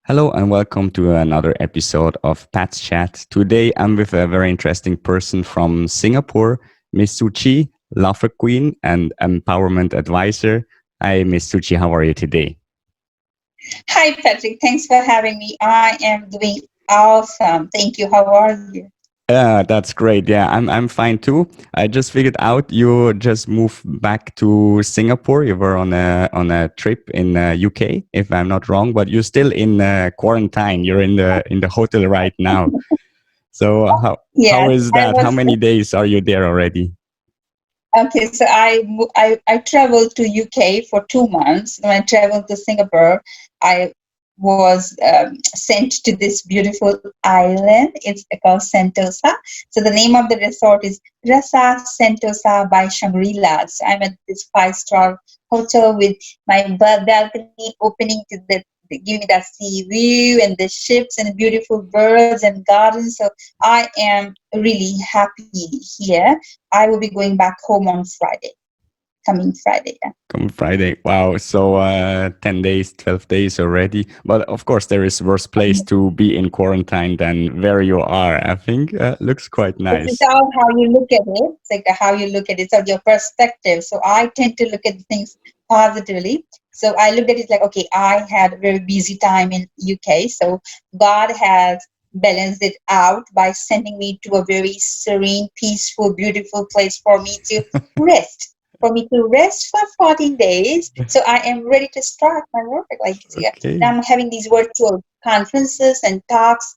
Hello and welcome to another episode of Pat's Chat. Today I'm with a very interesting person from Singapore, Ms Suchi, Lover Queen and Empowerment Advisor. Hi, Ms Suchi, how are you today? Hi, Patrick. Thanks for having me. I am doing awesome. Thank you. How are you? Yeah, that's great. Yeah, I'm fine too. I just figured out you just moved back to Singapore. You were on a trip in UK, if I'm not wrong, but you're still in quarantine. You're in the hotel right now. So how Yes, is I that? How was. many days are you there already? Okay, so I traveled to UK for 2 months. When I traveled to Singapore, I was sent to this beautiful island. It's called Sentosa. So the name of the resort is Rasa Sentosa by Shangri-La. So I'm at this five-star hotel with my balcony opening to the give me that sea view and the ships and beautiful birds and gardens. So I am really happy here. I will be going back home on Friday, coming Friday. Yeah. Come Friday. Wow. So 10 days, 12 days already. But of course, there is worse place to be in quarantine than where you are. I think looks quite It's nice. all how you look at it. It's like how you look at it. So your perspective. So I tend to look at things positively. So I looked at it like, okay, I had a very busy time in UK. So God has balanced it out by sending me to a very serene, peaceful, beautiful place for me to rest. For me to rest for 14 days. So I am ready to start my work. Like, yeah, Okay. I'm having these virtual conferences and talks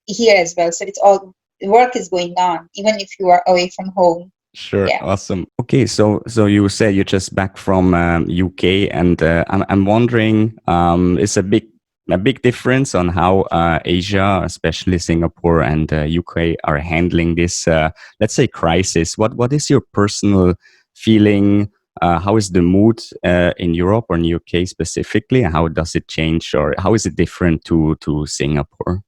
here as well. So it's all work is going on, even if you are away from home. Sure. Yeah. Awesome. Okay. So you say you're just back from UK, and I'm wondering, it's a big difference on how Asia, especially Singapore and UK, are handling this, let's say, crisis. What is your personal feeling? How is the mood in Europe or in UK specifically, and how does it change, or how is it different to Singapore?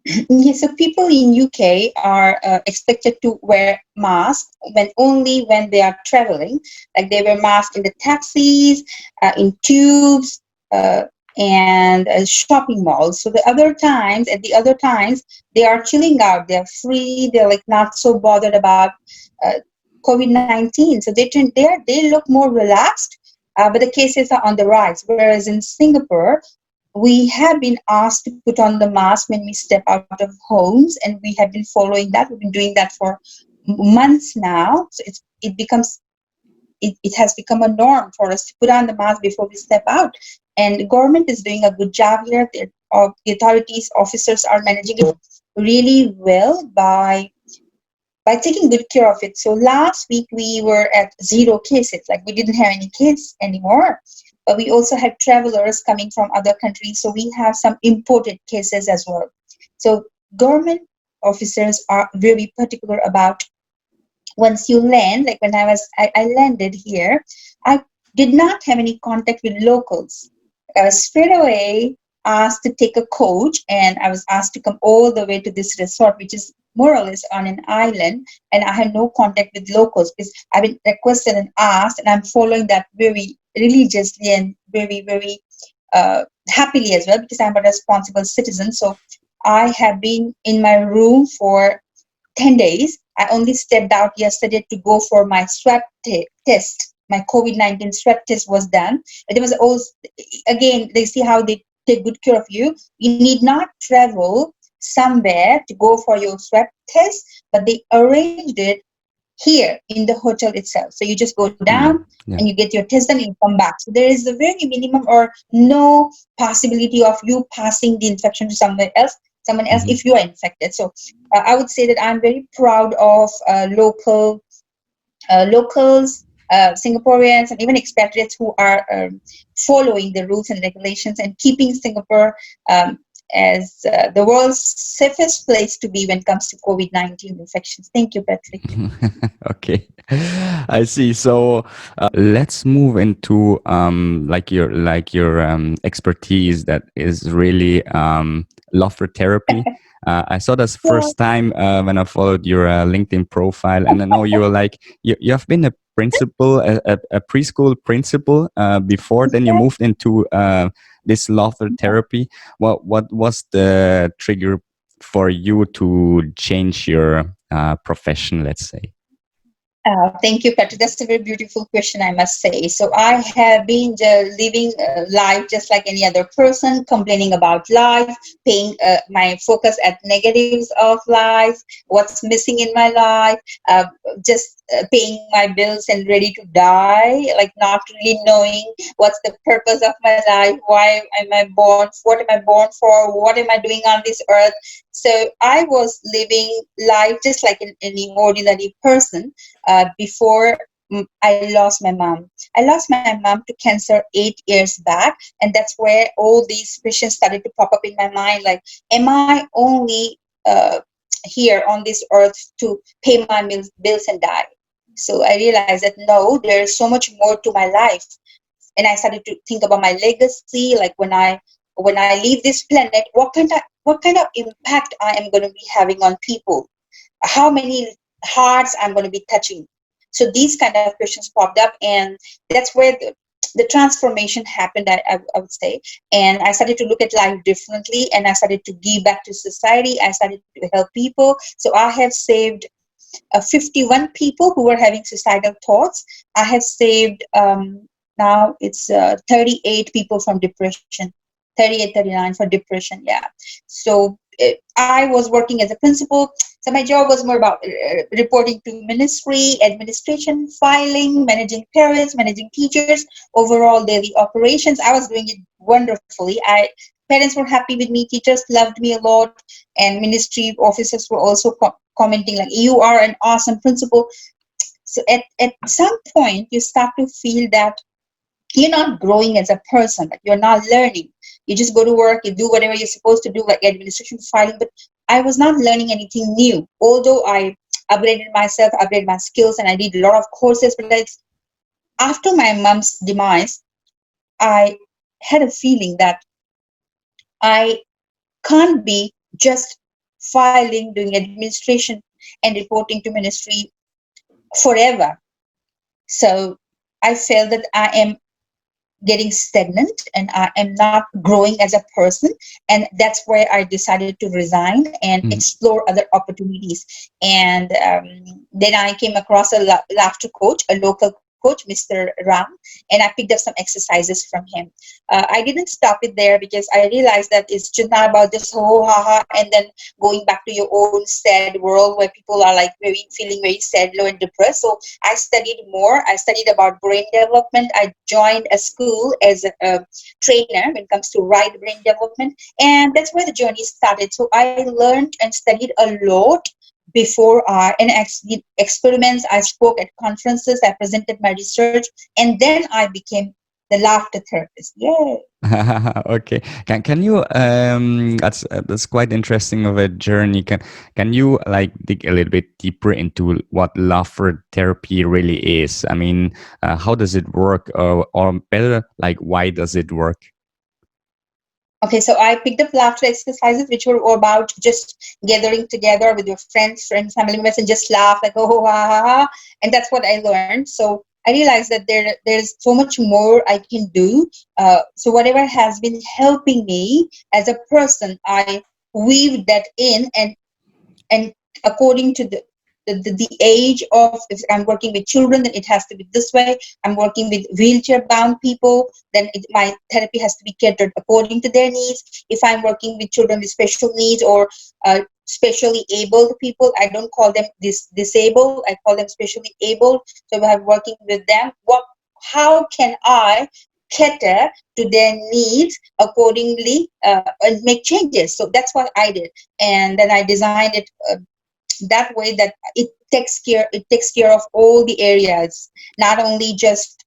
Yeah, so people in UK are expected to wear masks when they are traveling. Like they wear masks in the taxis, in tubes, uh, and shopping malls. So at the other times, they are chilling out. They're free. They're like not so bothered about uh, COVID-19. So they look more relaxed. But the cases are on the rise. Whereas in Singapore, we have been asked to put on the mask when we step out of homes, and we have been following that. We've been doing that for months now. So it has become a norm for us to put on the mask before we step out. And the government is doing a good job here. The authorities, officers are managing it really well by taking good care of it. So last week we were at zero cases, like we didn't have any cases anymore. But we also had travelers coming from other countries, so we have some imported cases as well. So government officers are very particular about once you land. Like when I landed here, I did not have any contact with locals. I was straight away asked to take a coach, and I was asked to come all the way to this resort, which is more or less on an island, and I had no contact with locals because I've been requested and asked, and I'm following that very religiously and very, very happily as well, because I'm a responsible citizen. So I have been in my room for 10 days. I only stepped out yesterday to go for my swab test. My COVID-19 swab test was done. But it was also, again, they see how they take good care of you. You need not travel somewhere to go for your swab test, but they arranged it here in the hotel itself. So you just go down Mm, and yeah. you get your test and you come back. So there is a very minimum or no possibility of you passing the infection to someone else Hmm. if you are infected. So I would say that I'm very proud of locals, Singaporeans, and even expatriates who are following the rules and regulations and keeping Singapore um, as the world's safest place to be when it comes to COVID-19 infections. Thank you, Patrick. Okay, I see. So let's move into like your expertise that is really love for therapy. I saw this Yeah. first time when I followed your LinkedIn profile, and I know you were like you have been a principal, a preschool principal before. Then you moved into this laughter therapy. What was the trigger for you to change your profession? Let's say. Thank you, Patrick. That's a very beautiful question, I must say. So I have been living life just like any other person, complaining about life, paying my focus at negatives of life, what's missing in my life, uh, just paying my bills and ready to die, like not really knowing what's the purpose of my life, why am I born, what am I born for, what am I doing on this earth. So I was living life just like any ordinary person before I lost my mom. I lost my mom to cancer 8 years back, and that's where all these questions started to pop up in my mind. Like, am I only here on this earth to pay my bills and die? So I realized that no, there's so much more to my life, and I started to think about my legacy. Like when I leave this planet, what kind of impact I am going to be having on people, how many hearts I'm going to be touching. So these kind of questions popped up, and that's where the transformation happened, I would say. And I started to look at life differently, and I started to give back to society. I started to help people. So I have saved 51 people who were having suicidal thoughts. I have saved now it's 38 people from depression, 38, 39 for depression. Yeah. So I was working as a principal. So my job was more about reporting to ministry, administration, filing, managing parents, managing teachers, overall daily operations. I was doing it wonderfully. Parents were happy with me, teachers loved me a lot, and ministry officers were also commenting like, you are an awesome principal. So at some point you start to feel that you're not growing as a person, like you're not learning. You just go to work, you do whatever you're supposed to do, like administration, filing, but I was not learning anything new. Although I upgraded myself, upgraded my skills, and I did a lot of courses, but it's after my mom's demise, I had a feeling that I can't be just filing, doing administration, and reporting to ministry forever. So I felt that I am getting stagnant and I am not growing as a person. And that's where I decided to resign and Mm. explore other opportunities. And then I came across a laughter coach, a local coach, Mr. Ram, and I picked up some exercises from him. I didn't stop it there because I realized that it's just not about just ho ha ha and then going back to your own sad world where people are like very feeling very sad, low, and depressed. So I studied more. I studied about brain development. I joined a school as a trainer when it comes to right brain development. And that's where the journey started. So I learned and studied a lot before and did experiments. I spoke at conferences. I presented my research. And then I became the laughter therapist. Yay. Okay. Can you that's quite interesting of a journey. Can you like dig a little bit deeper into what laughter therapy really is? I mean, how does it work, or better, like why does it work? Okay, so I picked up laughter exercises, which were about just gathering together with your friends, family members, and just laugh like oh ha ha ha, and that's what I learned. So I realized that there's so much more I can do. So whatever has been helping me as a person, I weave that in, and according to the age of, if I'm working with children, then it has to be this way. I'm working with wheelchair bound people, then my therapy has to be catered according to their needs. If I'm working with children with special needs or specially abled people, I don't call them disabled, I call them specially abled. So we have working with them, how can I cater to their needs accordingly, and make changes. So that's what I did, and then I designed it that way that it takes care of all the areas, not only just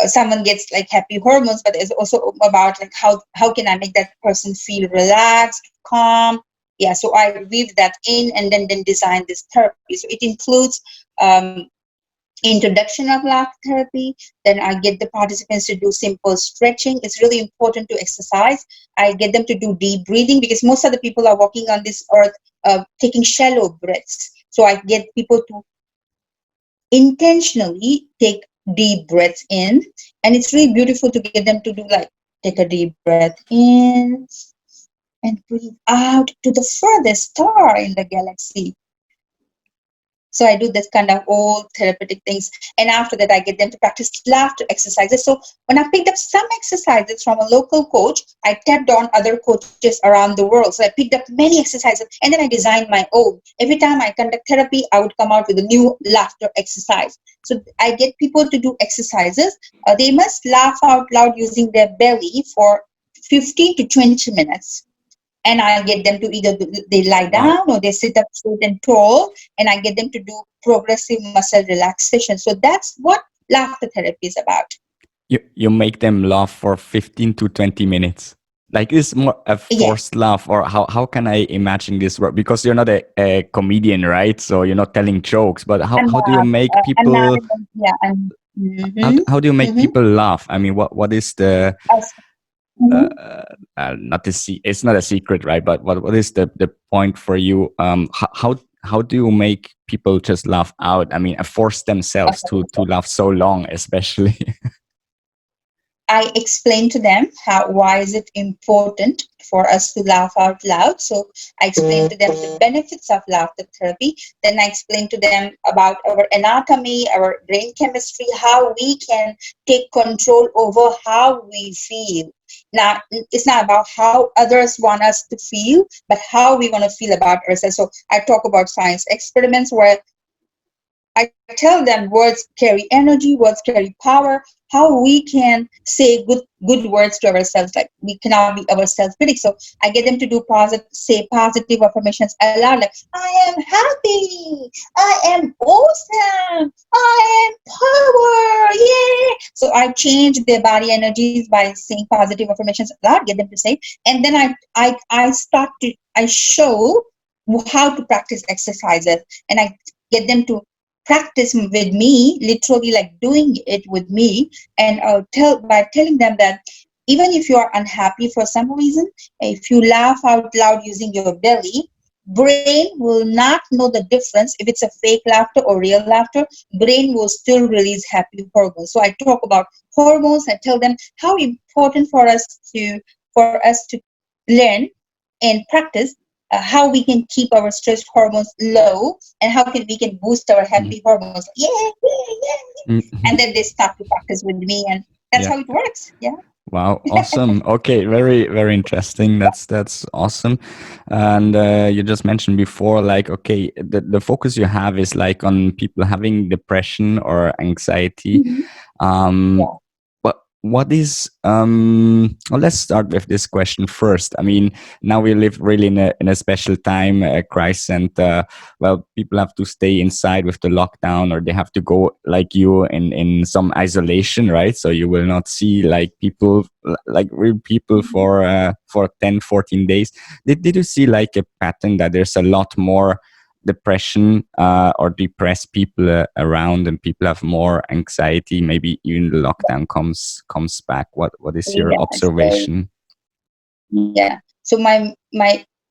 someone gets like happy hormones, but it's also about like how can I make that person feel relaxed, calm. Yeah, so I weave that in and then design this therapy. So it includes um, introduction of laughter therapy. Then I get the participants to do simple stretching. It's really important to exercise. I get them to do deep breathing because most of the people are walking on this earth taking shallow breaths. So I get people to intentionally take deep breaths in, and it's really beautiful to get them to do like take a deep breath in and breathe out to the furthest star in the galaxy. So I do this kind of old therapeutic things. And after that, I get them to practice laughter exercises. So when I picked up some exercises from a local coach, I tapped on other coaches around the world. So I picked up many exercises and then I designed my own. Every time I conduct therapy, I would come out with a new laughter exercise. So I get people to do exercises. They must laugh out loud using their belly for 15 to 20 minutes, and I get them to either they lie Wow. down or they sit up straight and tall, and I get them to do progressive muscle relaxation. So that's what laughter therapy is about. You make them laugh for 15 to 20 minutes. Like it's more a Yes, forced laugh, or how can I imagine this work? Because you're not a comedian, right? So you're not telling jokes, but how do you make I'm not. people Yeah, I'm. Mm-hmm, how do you make mm-hmm. people laugh? I mean, what is the Mm-hmm. not the it's not a secret, right? But what is the point for you? How do you make people just laugh out? I mean, force themselves to laugh so long, especially. I explain to them how why is it important for us to laugh out loud. So I explain to them the benefits of laughter therapy. Then I explain to them about our anatomy, our brain chemistry, how we can take control over how we feel. Now it's not about how others want us to feel, but how we want to feel about ourselves. So I talk about science experiments where I tell them words carry energy, words carry power, how we can say good words to ourselves, like we cannot be our self-critics. So I get them to do say positive affirmations aloud, like I am happy, I am awesome, I am power, yeah. So I change their body energies by saying positive affirmations aloud, get them to say, and then I show how to practice exercises, and I get them to practice with me, literally like doing it with me, and telling them that even if you are unhappy for some reason, if you laugh out loud using your belly, brain will not know the difference if it's a fake laughter or real laughter. Brain will still release happy hormones. So I talk about hormones. I tell them how important for us to learn and practice how we can keep our stress hormones low, and how can we can boost our happy hormones. Yeah, yeah, yeah. And then they start to practice with me, and that's Yeah. how it works. Yeah. Wow, awesome. Okay, very interesting. That's awesome. And you just mentioned before, like, okay, the focus you have is like on people having depression or anxiety. Mhm. Um, Yeah. what is well, let's start with this question first. I mean, now we live really in a special time, a crisis, and well, people have to stay inside with the lockdown, or they have to go like you in some isolation, right? So you will not see like people, like real people Mhm. for 10, 14 days. Did you see like a pattern that there's a lot more depression or depressed people around, and people have more anxiety? Maybe even the lockdown comes back. What is your Yeah, it's very, observation? yeah. So my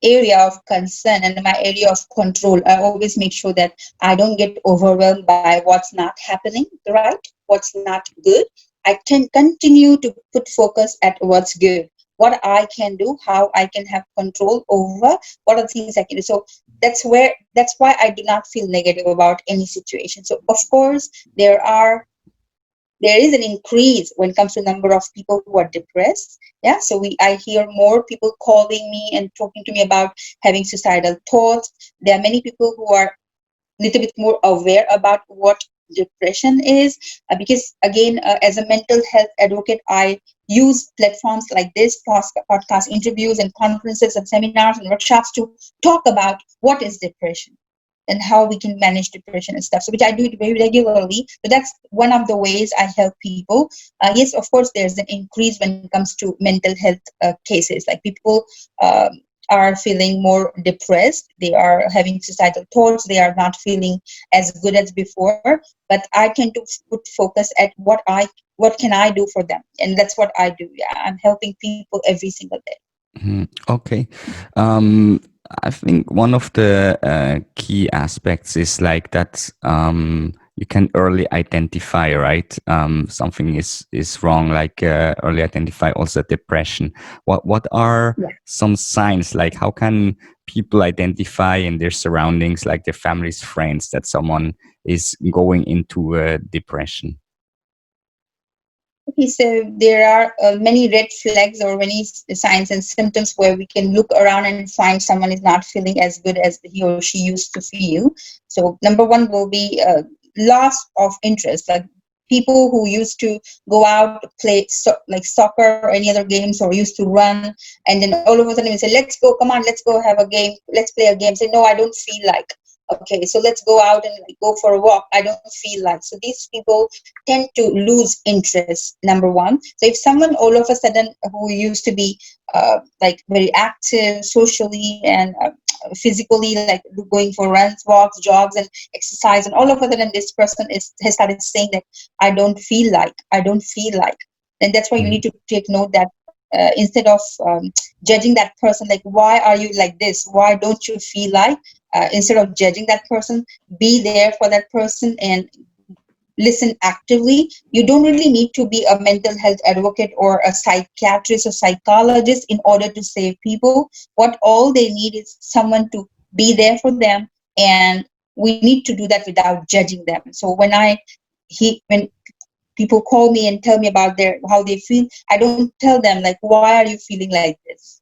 area of concern and my area of control, I always make sure that I don't get overwhelmed by what's not happening, right? What's not good. I can continue to put focus at what's good, what I can do, how I can have control over what are the things I can do. So that's why I do not feel negative about any situation. So of course there is an increase when it comes to number of people who are depressed. Yeah, so I hear more people calling me and talking to me about having suicidal thoughts. There are many people who are a little bit more aware about what depression is, because again, as a mental health advocate, I use platforms like this, podcast interviews and conferences and seminars and workshops to talk about what is depression and how we can manage depression and stuff. So, which I do it very regularly. So that's one of the ways I help people. Yes, of course, there's an increase when it comes to mental health cases. Like people are feeling more depressed. They are having suicidal thoughts. They are not feeling as good as before. But I tend to put focus at what can I do for them, and that's what I do. Yeah, I'm helping people every single day. Okay. Um, I think one of the key aspects is like that you can early identify, right? Something is wrong, like early identify also depression. What are Yeah. some signs? Like how can people identify in their surroundings, like their families, friends, that someone is going into depression? Okay, so there are many red flags or many signs and symptoms where we can look around and find someone is not feeling as good as he or she used to feel. So, number one will be loss of interest. Like people who used to go out to play like soccer or any other games, or used to run, and then all of a sudden we say, "Let's go! Come on, let's go have a game. Let's play a game." Say, "No, I don't feel like." Okay, so let's go out and like, go for a walk. I don't feel like. So these people tend to lose interest, number one. So if someone all of a sudden who used to be like very active socially and physically, like going for runs, walks, jogs, and exercise, and all of a sudden this person has started saying that I don't feel like, then that's why you need to take note that instead of judging that person, like why are you like this, why don't you feel like, instead of judging that person, be there for that person and listen actively. You don't really need to be a mental health advocate or a psychiatrist or psychologist in order to save people. What all they need is someone to be there for them, and we need to do that without judging them. So when people call me and tell me about their how they feel, I don't tell them like why are you feeling like this.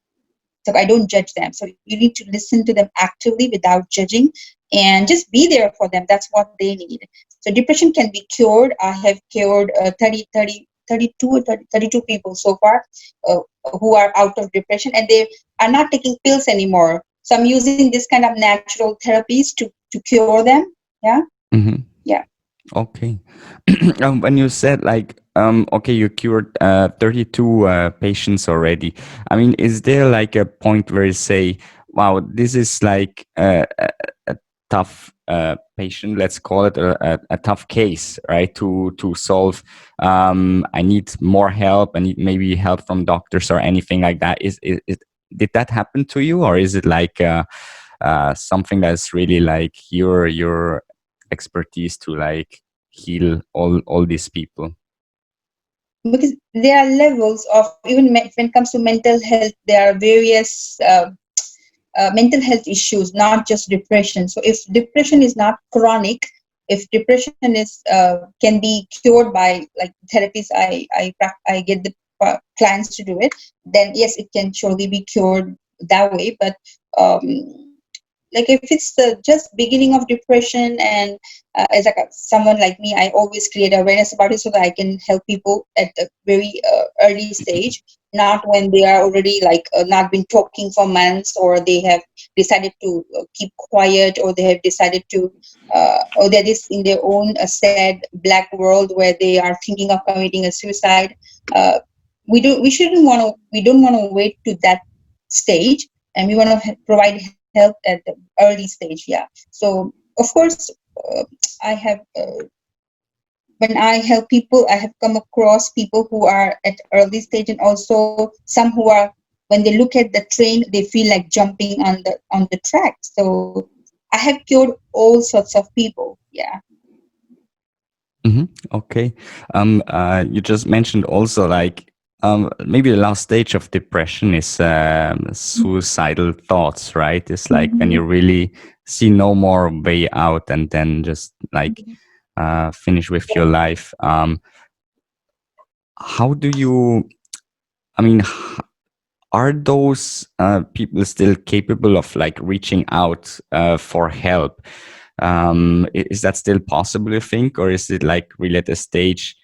So I don't judge them. So you need to listen to them actively without judging and just be there for them. That's what they need. So depression can be cured. I have cured 32 or 32 people so far uh, who are out of depression, and they are not taking pills anymore. So I'm using this kind of natural therapies to cure them. Yeah. Mhm. Yeah. Okay. When you said like, okay, you cured 32 patients already. I mean, is there like a point where you say, wow, this is like a tough patient, let's call it a tough case, right? To solve. I need more help. I need maybe help from doctors or anything like that. Did that happen to you, or is it like something that's really like your expertise to like heal all these people? Because there are levels of even when it comes to mental health, there are various mental health issues, not just depression. So if depression is not chronic, if depression is can be cured by like therapies, I get the clients to do it, then yes, it can surely be cured that way. But like if it's the just beginning of depression, and as like someone like me, I always create awareness about it so that I can help people at the very early stage, not when they are already like not been talking for months, or they have decided to keep quiet, or they have decided to or they're just in their own sad black world where they are thinking of committing a suicide. uh, we don't want to wait to that stage, and we want to provide help at the early stage. Yeah. So of course, uh, I have when I help people, I have come across people who are at early stage, and also some who are, when they look at the train, they feel like jumping on the track. So I have cured all sorts of people. Yeah. Okay. You just mentioned also like maybe the last stage of depression is suicidal thoughts, right? It's like when Mm-hmm. you really see no more way out and then just like finish with your life. How do you? I mean, are those people still capable of like reaching out for help? Is that still possible, you think, or is it like really at a stage?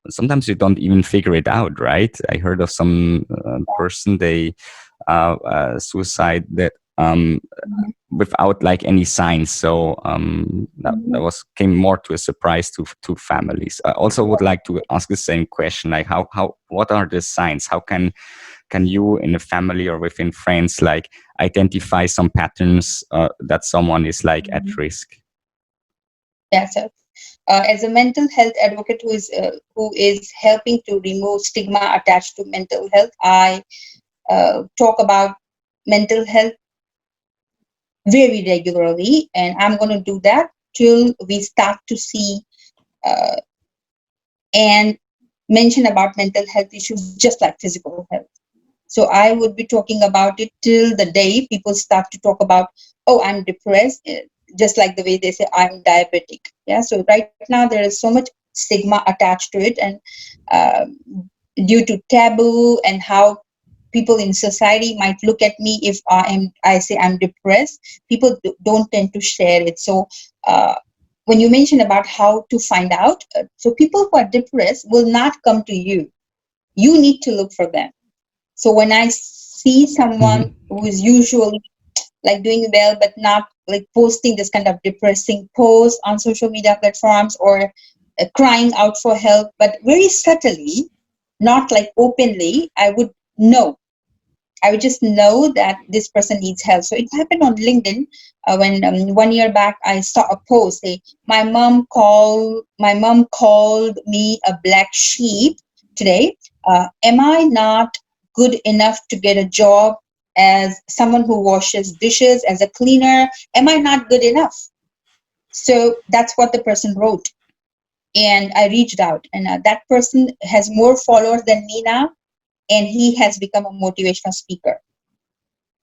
Sometimes you don't even figure it out, right? I heard of some person they suicide that without like any signs. So that was came more to a surprise to families. I also would like to ask the same question, like how what are the signs? How can can you in the family or within friends like identify some patterns that someone is like at Mhm. risk? Yeah, so as a mental health advocate who is helping to remove stigma attached to mental health, I talk about mental health very regularly, and I'm going to do that till we start to see uh, and mention about mental health issues just like physical health. So I would be talking about it till the day people start to talk about, oh, I'm depressed, just like the way they say I'm diabetic. Yeah. So right now there is so much stigma attached to it, and um due to taboo and how people in society might look at me if I say I'm depressed, people don't tend to share it. So when you mention about how to find out, so people who are depressed will not come to you. You need to look for them. So when I see someone Hmm. who is usually like doing well, but not like posting this kind of depressing posts on social media platforms, or crying out for help, but very subtly, not like openly, I would just know that this person needs help. So it happened on LinkedIn when 1 year back I saw a post say my mom called me a black sheep today. Am I not good enough to get a job as someone who washes dishes, as a cleaner? Am I not good enough? So that's what the person wrote, and I reached out, and that person has more followers than me now, and he has become a motivational speaker.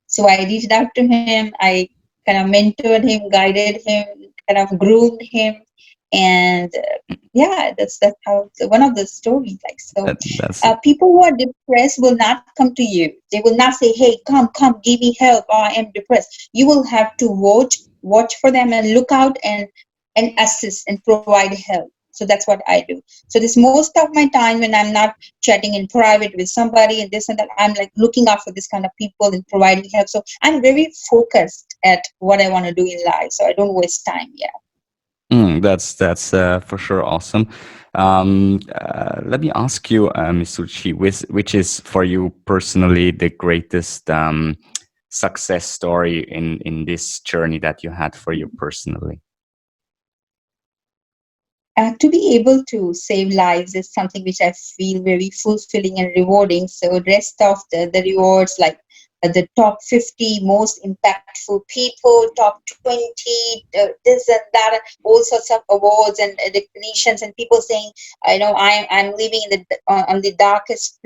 So I reached out to him. I kind of mentored him, guided him, kind of groomed him, and yeah, that's how so one of the stories. Like so, That's people who are depressed will not come to you. They will not say, "Hey, come, give me help. Oh, I am depressed." You will have to watch for them, and look out and assist and provide help. So that's what I do. So this most of my time when I'm not chatting in private with somebody and this and that, I'm like looking out for this kind of people and providing help. So I'm very focused at what I want to do in life. So I don't waste time. Yeah. that's for sure awesome. Let me ask you, Ms. Suchi, which is for you personally the greatest success story in this journey that you had for you personally? To be able to save lives is something which I feel very fulfilling and rewarding. So rest of the rewards, like the top 50 most impactful people, top 20, this and that, all sorts of awards and recognitions, and people saying, I know I'm living in the on the darkest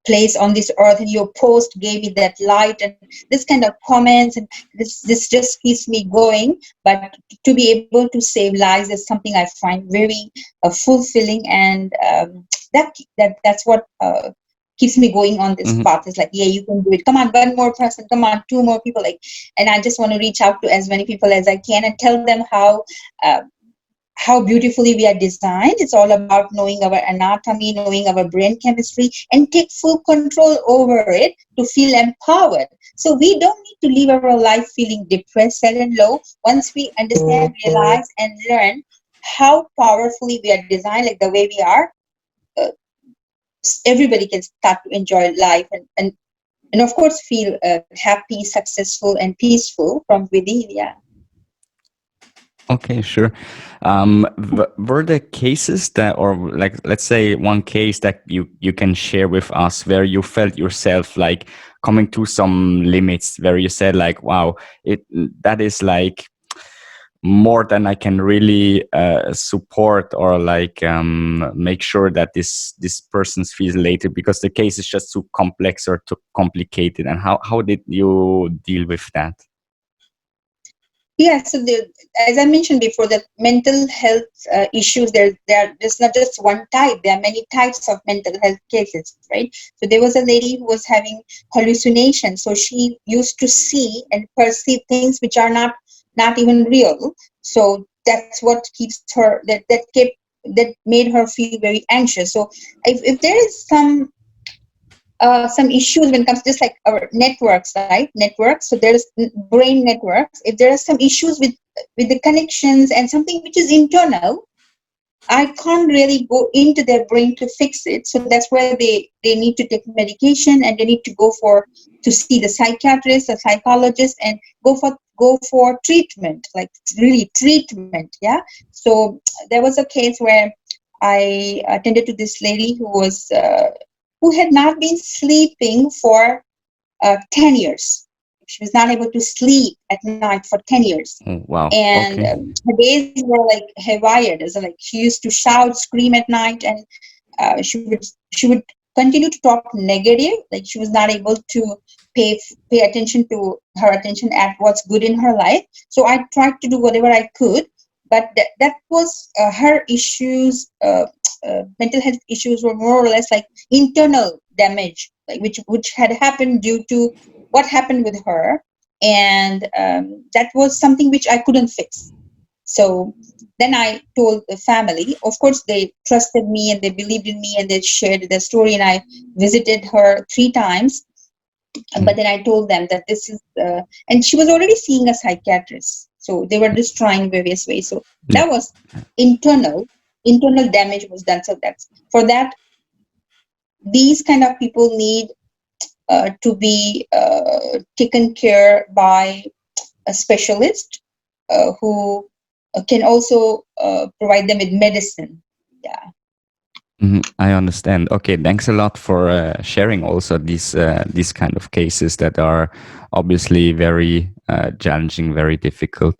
place on this earth, and your post gave me that light, and this kind of comments, and this just keeps me going. But to be able to save lives is something I find very fulfilling, and that's what keeps me going on this Hmm. path. It's like, yeah, you can do it, come on, one more person, come on, two more people, like, and I just want to reach out to as many people as I can and tell them uh, how beautifully we are designed. It's all about knowing our anatomy, knowing our brain chemistry, and take full control over it to feel empowered. So we don't need to live our life feeling depressed, sad, and low. Once we understand, realize, and learn how powerfully we are designed, like the way we are, uh, everybody can start to enjoy life, and of course feel happy, successful, and peaceful from within. Yeah. Okay, sure. Were there cases that, or like, let's say one case that you can share with us where you felt yourself like coming to some limits, where you said like, wow, it that is like more than I can really support, or like make sure that this person's feels later because the case is just too complex or too complicated. And how did you deal with that? Yeah, so as I mentioned before, that mental health issues, there's not just one type. There are many types of mental health cases, right? So there was a lady who was having hallucinations. So she used to see and perceive things which are not even real. So that's what keeps her that made her feel very anxious. So if there is some issues when it comes just like our networks, right? Networks. So there's brain networks. If there are some issues with the connections and something which is internal, I can't really go into their brain to fix it. So that's where they need to take medication, and they need to go for to see the psychiatrist, a psychologist, and go for treatment, like really treatment. Yeah. So there was a case where I attended to this lady who had not been sleeping for 10 years. She was not able to sleep at night for 10 years. Oh, wow. And Okay. her days were like haywire. As in, like, she used to shout, scream at night, and she would continue to talk negative. Like, she was not able to pay attention to her attention at what's good in her life. So I tried to do whatever I could, but that was her issues. Mental health issues were more or less like internal damage, like which had happened due to what happened with her, and that was something which I couldn't fix. So then I told the family. Of course, they trusted me and they believed in me and they shared their story. And I visited her 3 times. But Mm. then I told them that this is, and she was already seeing a psychiatrist. So they were just trying various ways. So Yeah. that was internal. Internal damage was done. So that's for that. These kind of people need to be taken care by a specialist who can also provide them with medicine. Yeah, I understand. Okay, thanks a lot for sharing also these kind of cases that are obviously very challenging, very difficult.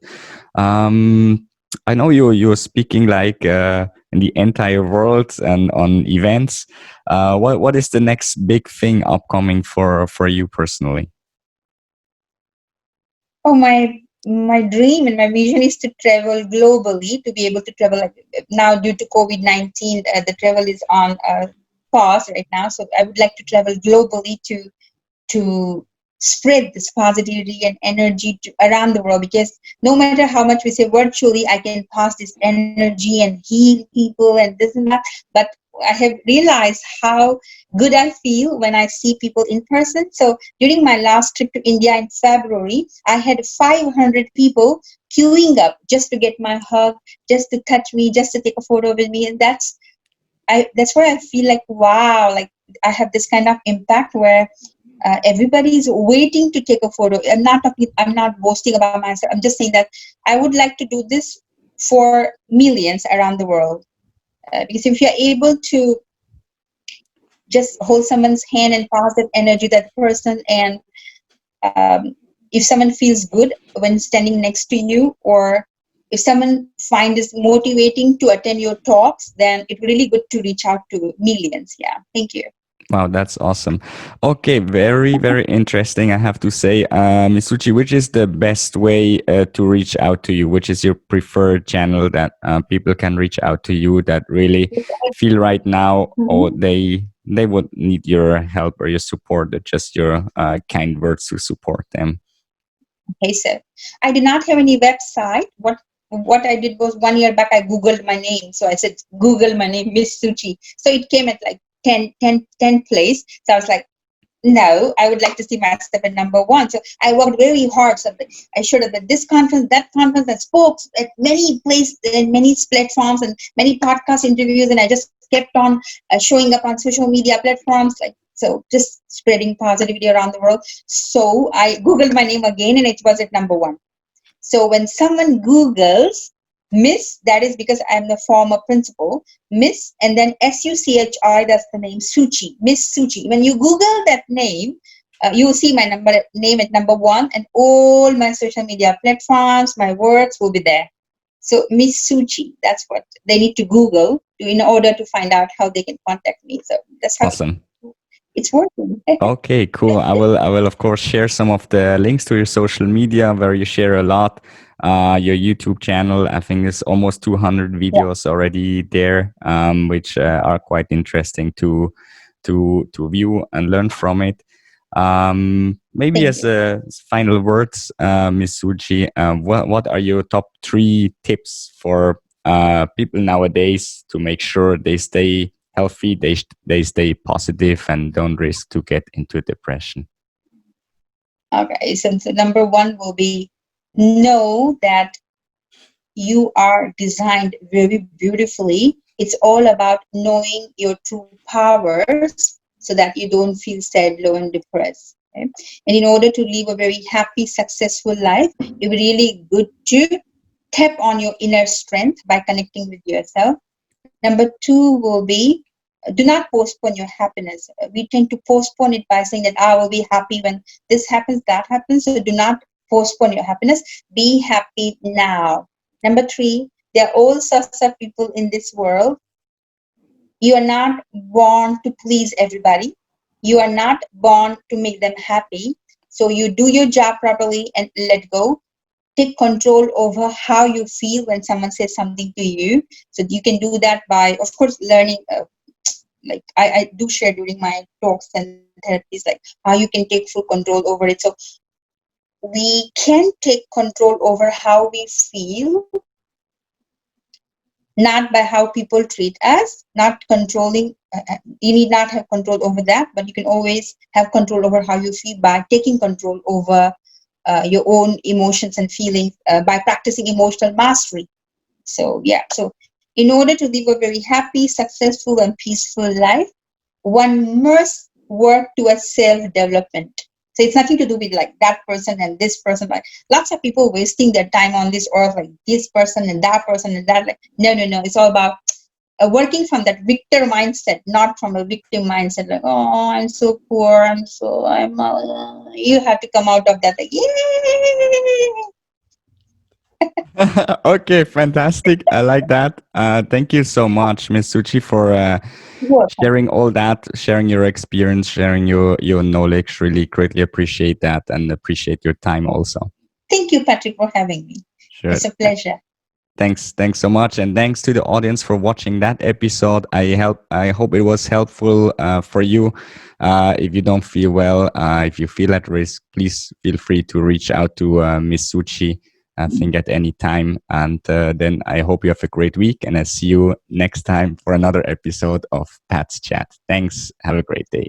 Um, I know you're speaking like in the entire world and on events. What is the next big thing upcoming for you personally? oh, my dream and my vision is to travel globally, to be able to travel. Like, now due to COVID-19, the travel is on pause right now, so I would like to travel globally to spread this positivity and energy around the world, because no matter how much we say virtually, I can pass this energy and heal people and this and that, but I have realized how good I feel when I see people in person. So during my last trip to India in February, I had 500 people queuing up just to get my hug, just to touch me, just to take a photo with me. And that's where I feel like, wow, like I have this kind of impact where everybody is waiting to take a photo. I'm not boasting about myself. I'm just saying that I would like to do this for millions around the world. Because if you're able to just hold someone's hand and pass that energy to that person, and if someone feels good when standing next to you, or if someone finds it motivating to attend your talks, then it's really good to reach out to millions. Yeah, thank you. Wow, that's awesome. Okay, very, very interesting, I have to say. Ms. Suchi, which is the best way to reach out to you? Which is your preferred channel that people can reach out to you that really feel right now, or Mhm. they would need your help or your support, or just your kind words to support them? Okay, so I do not have any website. What I did was 1 year back I googled my name. So I said Google my name, Ms Suchi. So it came at like 10 place. So I was like, no, I would like to see myself at number 1. So I worked very hard. So I showed up at this conference, that conference, and spoke at many places and many platforms and many podcast interviews. And I just kept on showing up on social media platforms, like, so just spreading positivity around the world. So I googled my name again, and it was at number 1. So when someone Googles Miss, that is because I'm the former principal, Miss, and then Suchi, that's the name, Suchi, Miss Suchi. When you Google that name, you will see my name at number 1, and all my social media platforms, my works will be there. So Miss Suchi, that's what they need to Google in order to find out how they can contact me. So that's how Awesome. it's working. Okay, cool. I will of course share some of the links to your social media where you share a lot. Your YouTube channel, I think, is almost 200 Yeah, videos already there, which are quite interesting to view and learn from it. Maybe thank as you. a final words, Ms. Suji, what are your top 3 tips for people nowadays to make sure they stay healthy, they stay positive, and don't risk to get into depression? Okay, so number 1 will be know that you are designed very beautifully. It's all about knowing your true powers so that you don't feel sad, low, and depressed. Okay? And in order to live a very happy, successful life, it's really good to tap on your inner strength by connecting with yourself. Number two will be do not postpone your happiness. We tend to postpone it by saying that I will be happy when this happens, that happens. So do not postpone your happiness. Be happy now. Number three, there are all sorts of people in this world. You are not born to please everybody. You are not born to make them happy. So you do your job properly and let go. Take control over how you feel when someone says something to you. So you can do that by, of course, learning. Like I do share during my talks and therapies, like how you can take full control over it. So we can take control over how we feel, not by how people treat us, not controlling. You need not have control over that, but you can always have control over how you feel by taking control over your own emotions and feelings by practicing emotional mastery. So, yeah. So, in order to live a very happy, successful, and peaceful life, one must work towards self development. So it's nothing to do with like that person and this person. Like lots of people wasting their time on this earth, like this person and that person and that. Like no, no, no. It's all about working from that victor mindset, not from a victim mindset. Like oh, I'm so poor. I'm. You have to come out of that. Like yay! Okay, fantastic. I like that. Thank you so much, Ms Suchi, for sharing all that, sharing your experience, sharing your knowledge. Really greatly appreciate that and appreciate your time also. Thank you, Patrick, for having me. Sure. It's a pleasure. Thanks so much, and thanks to the audience for watching that episode. I hope it was helpful for you. If you don't feel well, if you feel at risk, please feel free to reach out to Ms Suchi. I think at any time, and then I hope you have a great week, and I see you next time for another episode of Pat's Chat. Thanks. Have a great day.